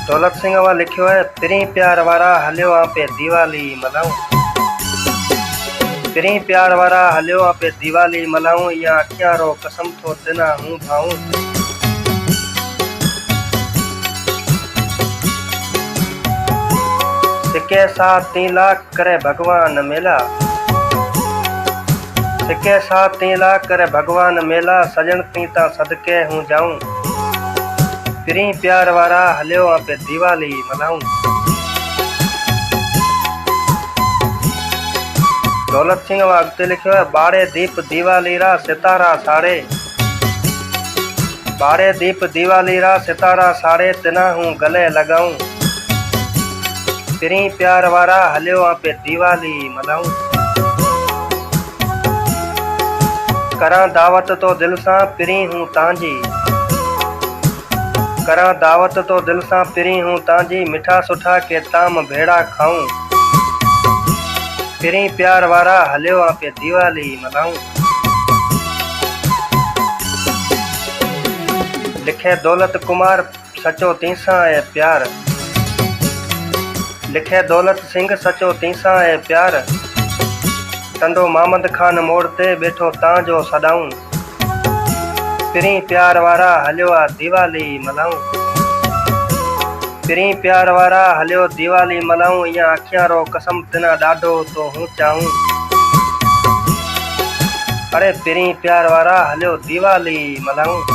दौलत सिंह वा लिखियो है, पिरी प्यार वारा हलियो आपे दीवाली मल्हाऊं। पिरी प्यार वारा हलियो आपे दीवाली मल्हाऊं, या अखियां रो कसम थो तिना हूं भाऊं। सिके साथ 3 लाख करे भगवान मेला, सिके साथ 3 लाख करे भगवान मेला, सजन ती ता सदके हूं जाऊं। पिरी प्यार वारा हलियो आपे दीवाली मल्हाऊं। दौलत सिंह वा अॻिते लिखियो है, बाड़े दीप दीवाली रा सितारा साड़े, बाड़े दीप दीवाली रा सितारा साड़े, तिना हूं गले लगाऊं। पिरी प्यार वारा हलियो आपे दीवाली मल्हाऊं। करां दावत तो दिल सां पिरी हूं तांजी, करां दावत तो दिल सां पिरी हूं तांजी, मिठा सुठा के ताम भेड़ा खाऊं। पिरी प्यार वारा हलियो आपे दीवाली मल्हाऊं। लिखे दौलत कुमार सचो तीसां है प्यार, लिखे दौलत सिंह सचो तीसां है प्यार, टंडो मामद खान मोड़ ते बैठो तां जो सदाऊं। पिरी प्यार वारा हलियो आ दीवाली मल्हाऊं। पिरी प्यार वारा हलियो दीवाली मल्हाऊं, या अखियां रो कसम तिना ॾाढो तो हूं चाहूं। अरे पिरी प्यार वारा हलियो दीवाली मल्हाऊं।